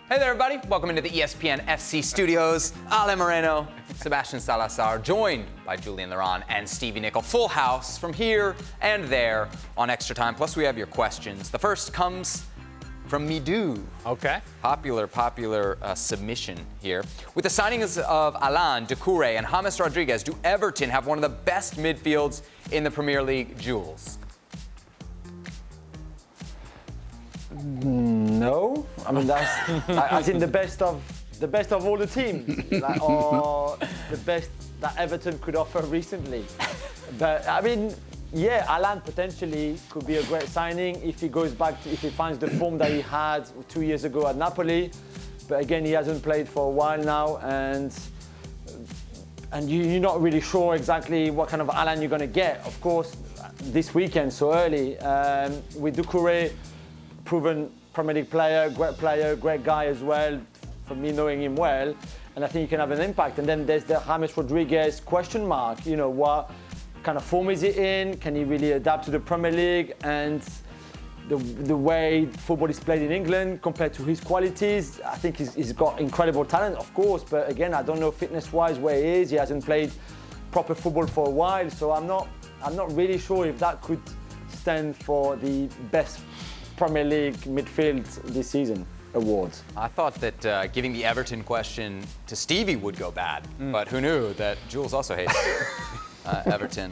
Hey there, everybody. Welcome into the ESPN FC studios. Allan Moreno, Sebastian Salazar, joined by Julien and Stevie Nicol. Full house from here and there on Extra Time. Plus, we have your questions. The first comes from Midou. Okay. Popular submission here. With the signings of Allan, Doucoure, and James Rodriguez, do Everton have one of the best midfields in the Premier League, Jules? No, I mean that's I think the best of all the teams, or the best that Everton could offer recently. But I mean, yeah, Allan potentially could be a great signing if he goes back if he finds the form that he had 2 years ago at Napoli. But again, he hasn't played for a while now, and you're not really sure exactly what kind of Allan you're going to get. Of course, this weekend so early with Doucoure. Proven Premier League player, great guy as well, for me knowing him well, and I think he can have an impact. And then there's the James Rodriguez question mark. You know, what kind of form is he in? Can he really adapt to the Premier League and the way football is played in England compared to his qualities? I think he's got incredible talent, of course, but again, I don't know fitness-wise where he is. He hasn't played proper football for a while, so I'm not really sure if that could stand for the best Premier League midfield this season awards. I thought that giving the Everton question to Stevie would go bad, but who knew that Jules also hates Everton.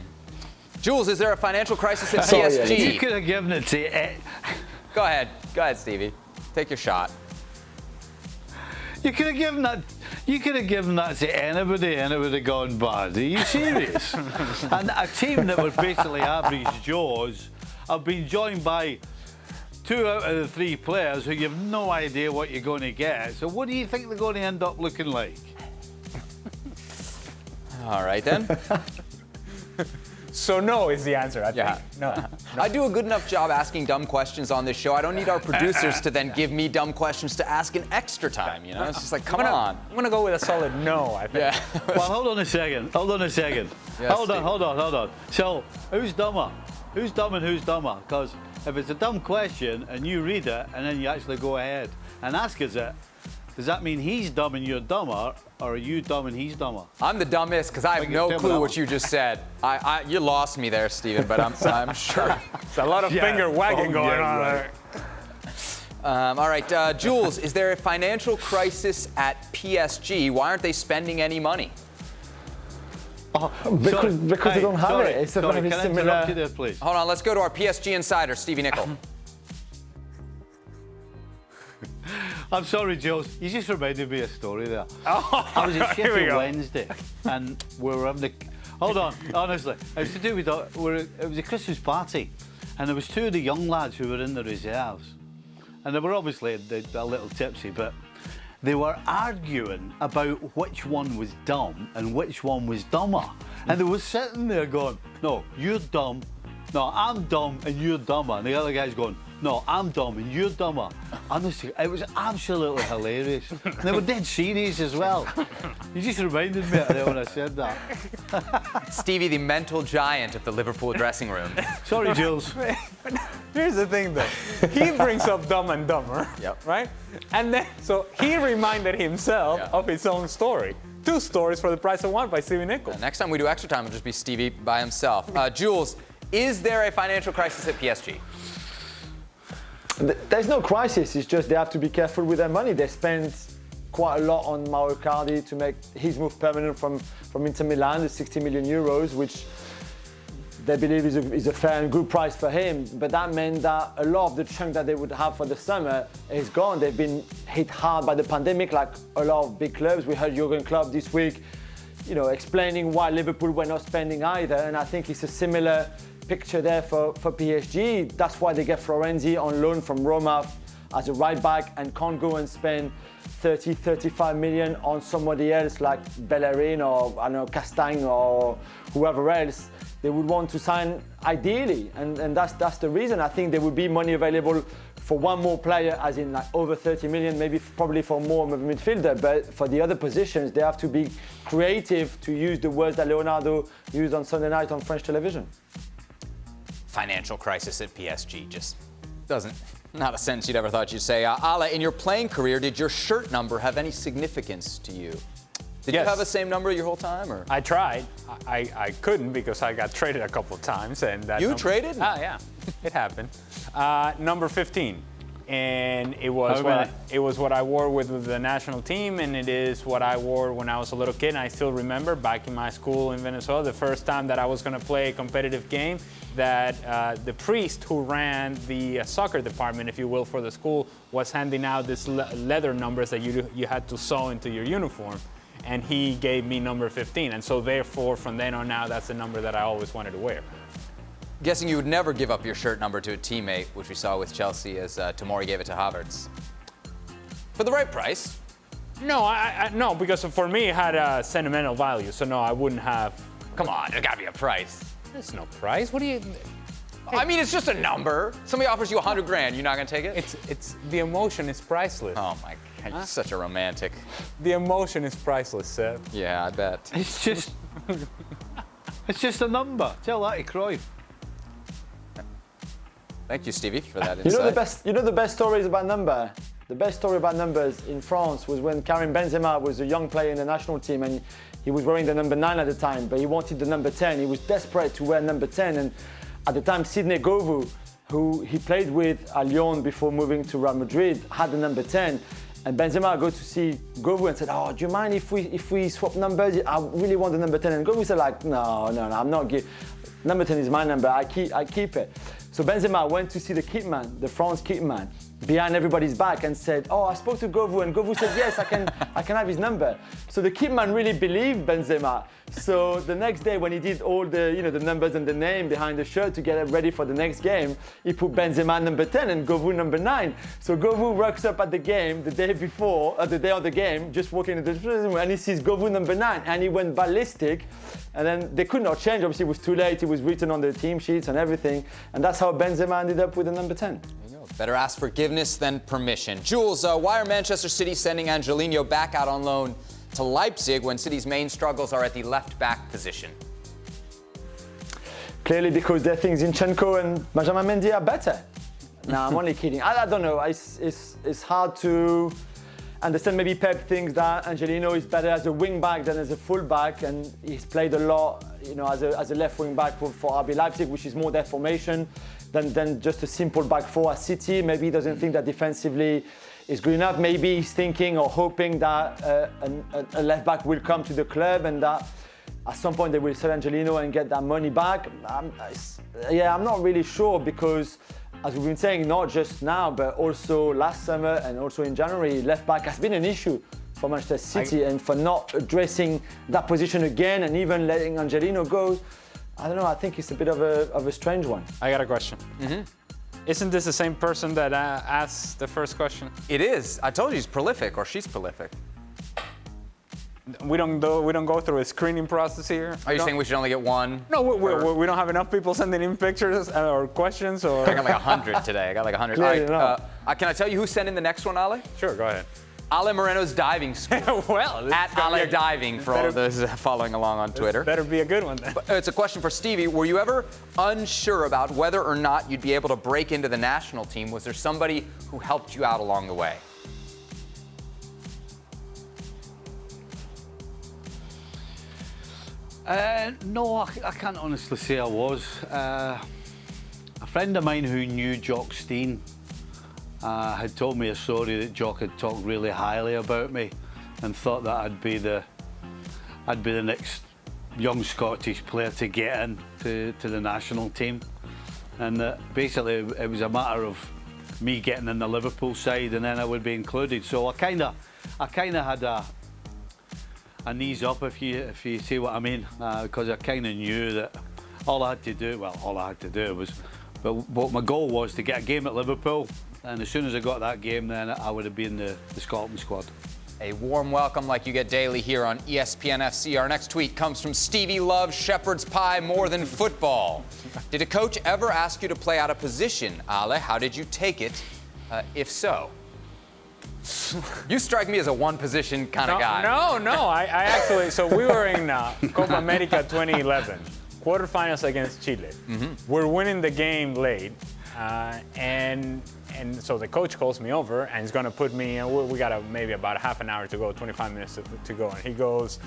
Jules, is there a financial crisis at PSG? You could have given it to Go ahead, Stevie. Take your shot. You could have given that. You could have given that to anybody, and it would have gone bad. Are you serious? And a team that was basically average Joes have been joined by 2 out of the 3 players who you have no idea what you're going to get. So what do you think they're going to end up looking like? All right, then. So no is the answer, I think. Yeah. No. I do a good enough job asking dumb questions on this show. I don't need our producers to then give me dumb questions to ask in extra time, you know? It's just like, come on. I'm going to go with a solid no, I think. Yeah. Well, hold on a second. Hold on. Yes, hold on. So, who's dumber? Who's dumb and who's dumber? Because if it's a dumb question and you read it and then you actually go ahead and ask us it, does that mean he's dumb and you're dumber, or are you dumb and he's dumber? I'm the dumbest because I have no clue what you just said. You lost me there, Steven, but I'm sure. It's a lot of finger wagging going on there. All right, Jules, is there a financial crisis at PSG? Why aren't they spending any money? Because they don't have it. It's a very can I similar. interrupt you there, please? Hold on, let's go to our PSG insider, Stevie Nicol. I'm sorry, Jules. You just reminded me of a story there. Oh, I was at here we Sheffield go. Wednesday, and we were having Hold on, honestly. It was to do with it was a Christmas party, and there was 2 of the young lads who were in the reserves, and they were obviously a little tipsy, but they were arguing about which one was dumb and which one was dumber, and they were sitting there going, "No, you're dumb. No, I'm dumb and you're dumber." And the other guy's going, "No, I'm dumb and you're dumber." Honestly, it was absolutely hilarious. And they were dead serious as well. You just reminded me of that when I said that. Stevie, the mental giant of the Liverpool dressing room. Sorry, Jules. Here's the thing, though. He brings up Dumb and Dumber, right? And then, so he reminded himself of his own story. 2 stories for the price of 1 by Stevie Nicol. Next time we do extra time, it'll just be Stevie by himself. Jules, is there a financial crisis at PSG? There's no crisis. It's just they have to be careful with their money. They spend quite a lot on Mauro Icardi to make his move permanent from Inter Milan, the 60 million euros, which they believe is a fair and good price for him. But that meant that a lot of the chunk that they would have for the summer is gone. They've been hit hard by the pandemic, like a lot of big clubs. We heard Jurgen Klopp this week, explaining why Liverpool were not spending either. And I think it's a similar picture there for PSG. That's why they get Florenzi on loan from Roma as a right back and can't go and spend 30-35 million on somebody else like Bellerin or Castagne or whoever else. They would want to sign ideally, and that's the reason. I think there would be money available for one more player, as in like over 30 million, maybe probably for more of a midfielder. But for the other positions, they have to be creative, to use the words that Leonardo used on Sunday night on French television. Financial crisis at PSG just doesn't Not a sentence you'd ever thought you'd say. Ale, in your playing career, did your shirt number have any significance to you? Did you have the same number your whole time? Or? I tried. I couldn't because I got traded a couple of times. And that you traded? Ah, yeah. It happened. Number 15. And it was what I wore with the national team, and it is what I wore when I was a little kid. And I still remember back in my school in Venezuela, the first time that I was going to play a competitive game, that the priest who ran the soccer department, if you will, for the school, was handing out these leather numbers that you had to sew into your uniform. And he gave me number 15. And so therefore, from then on out, that's the number that I always wanted to wear. Guessing you would never give up your shirt number to a teammate, which we saw with Chelsea as Tomori gave it to Havertz. For the right price. No, no, because for me it had a sentimental value. So no, I wouldn't have. Come on, there's gotta be a price. There's no price. What do you? I mean, it's just a number. Somebody offers you $100 grand, you're not gonna take it? It's the emotion is priceless. Oh my God, you're such a romantic. The emotion is priceless, Seth. Yeah, I bet. It's just a number. Tell that to Cruyff. Thank you, Stevie, for that insight. You know the best stories about number? The best story about numbers in France was when Karim Benzema was a young player in the national team, and he was wearing the number 9 at the time, but he wanted the number 10. He was desperate to wear number 10, and at the time, Sidney Govou, who he played with at Lyon before moving to Real Madrid, had the number 10. And Benzema go to see Govou and said, "Oh, do you mind if we swap numbers? I really want the number 10." And Govou said, like, no, I'm not giving. Number 10 is my number. I keep it. So Benzema went to see the kit man, the France kit man, behind everybody's back, and said, "Oh, I spoke to Govou," and Govou said, "Yes, I can have his number." So the kit man really believed Benzema. So the next day, when he did all the the numbers and the name behind the shirt to get it ready for the next game, he put Benzema number 10 and Govou number 9. So Govou rocks up at the game the day before, the day of the game, just walking in the dressing room, and he sees Govou number 9, and he went ballistic. And then they could not change. Obviously, it was too late. It was written on the team sheets and everything. And that's how Benzema ended up with the number 10. There you go. Better ask forgiveness than permission. Jules, why are Manchester City sending Angelino back out on loan to Leipzig when City's main struggles are at the left-back position? Clearly because they think Zinchenko and Benjamin Mendy are better. No, I'm only kidding. I don't know. It's hard to understand. Maybe Pep thinks that Angelino is better as a wing-back than as a full-back, and he's played a lot, as a left wing-back for RB Leipzig, which is more their formation than just a simple back four at City. Maybe he doesn't think that defensively is good enough. Maybe he's thinking or hoping that a left-back will come to the club and that at some point they will sell Angelino and get that money back. I'm not really sure because, as we've been saying, not just now, but also last summer and also in January, left back has been an issue for Manchester City, and for not addressing that position again and even letting Angelino go, I don't know, I think it's a bit of a strange one. I got a question. Mm-hmm. Isn't this the same person that asked the first question? It is. I told you he's prolific, or she's prolific. We don't go through a screening process here. Are you saying we should only get one? No, we don't have enough people sending in pictures or questions or. I got like 100 today. I got like 100. Clearly All right, can I tell you who sent in the next one, Ale? Sure, go ahead. Ale Moreno's diving school. Well, at Ale Diving for all those following along on Twitter. Better be a good one then. It's a question for Stevie. Were you ever unsure about whether or not you'd be able to break into the national team? Was there somebody who helped you out along the way? No, I can't honestly say I was. A friend of mine who knew Jock Stein had told me a story that Jock had talked really highly about me and thought that I'd be the next young Scottish player to get in to the national team. And basically it was a matter of me getting in the Liverpool side and then I would be included. So I kind of had a knees up, if you see what I mean, because I kind of knew that all I had to do was, but what my goal was to get a game at Liverpool, and as soon as I got that game, then I would have been the Scotland squad. A warm welcome like you get daily here on ESPN FC. Our next tweet comes from Stevie loves shepherd's pie more than football. Did a coach ever ask you to play out of position, Ale? How did you take it, if so? You strike me as a one-position kind of guy. No. I actually, so we were in Copa America 2011, quarterfinals against Chile. Mm-hmm. We're winning the game late, and And so the coach calls me over and he's going to put me, we got maybe about half an hour to go, 25 minutes to go. And he goes,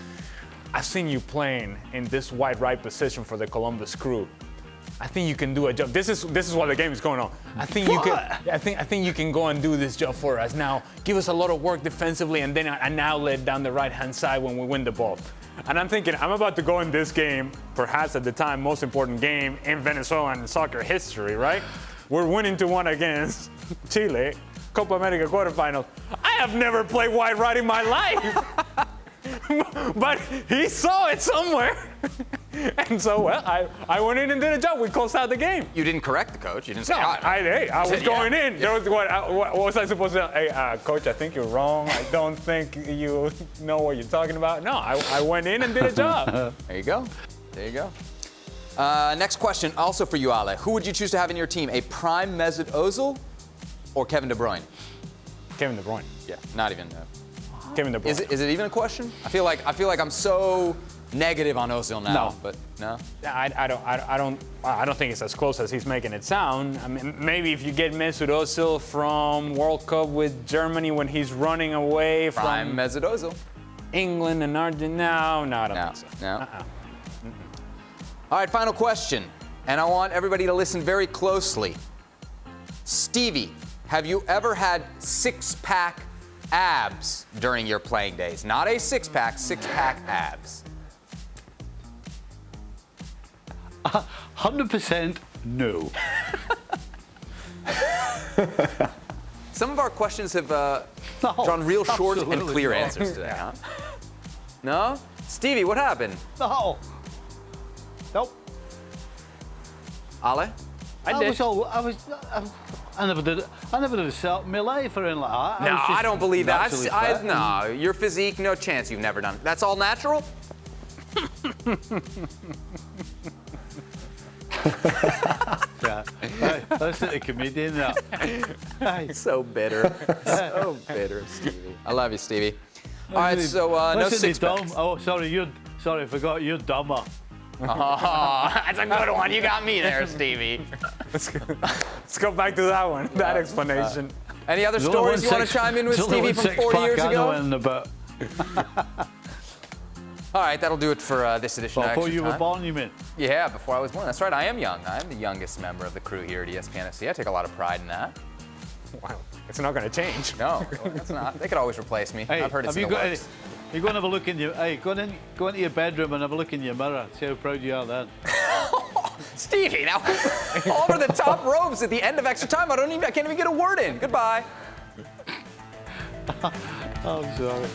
I've seen you playing in this wide right position for the Columbus Crew. I think you can do a job. This is what the game is going on. I think you can go and do this job for us. Now, give us a lot of work defensively, and then an outlet down the right-hand side when we win the ball. And I'm thinking, I'm about to go in this game, perhaps at the time most important game in Venezuelan soccer history, right? We're winning 2-1 against Chile, Copa America quarterfinals. I have never played wide right in my life. But he saw it somewhere. And so, well, I went in and did a job. We closed out the game. You didn't correct the coach. You didn't say, no, I was going in. There was what was I supposed to say? Hey, coach, I think you're wrong. I don't think you know what you're talking about. No, I went in and did a job. There you go. There you go. Next question, also for you, Ale. Who would you choose to have in your team? A prime Mesut Ozil or Kevin de Bruyne? Kevin de Bruyne. Yeah, not even. Kevin de Bruyne. Is it even a question? I feel like I'm so negative on Ozil now, No. but no. I don't think it's as close as he's making it sound. I mean, maybe if you get Mesut Ozil from World Cup with Germany when he's running away Prime from Mesut Ozil. England and Argentina. No, I don't think so. No. All right, final question, and I want everybody to listen very closely. Stevie, have you ever had six-pack abs during your playing days? Not a six-pack, six-pack abs. 100% no. Some of our questions have drawn real short and clear answers today, huh? No? Stevie, what happened? No. Nope. Ale? I never did a set in my life or anything like that. No, I don't believe that. Naturally fit. No, your physique, no chance you've never done it. That's all natural? Yeah. Hey, listen to the comedian now. Hey. So bitter. So bitter, Stevie. I love you, Stevie. All right, so no six packs. Oh, sorry, I forgot, you're dumber. Oh, that's a good one. You got me there, Stevie. Let's go back to that one, that explanation. Any other stories you want to chime in with, Stevie, from 40 years ago? All right, that'll do it for this edition of Extra Before you Time. were born, you mean? Yeah, before I was born. That's right, I am young. I'm the youngest member of the crew here at ESPN FC. I take a lot of pride in that. Wow, it's not going to change. No, it's not. They could always replace me. Hey, I've heard it's have in you the got works. You go and have a look in your. Hey, go into your bedroom and have a look in your mirror. See how proud you are then. Stevie, that was over the top ropes at the end of Extra Time. I can't even get a word in. Goodbye. I'm sorry.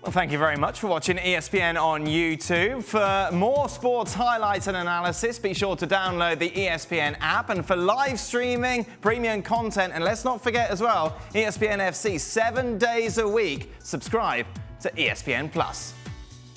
Well, thank you very much for watching ESPN on YouTube. For more sports highlights and analysis, be sure to download the ESPN app. And for live streaming, premium content, and let's not forget as well, ESPN FC 7 days a week. Subscribe to ESPN Plus.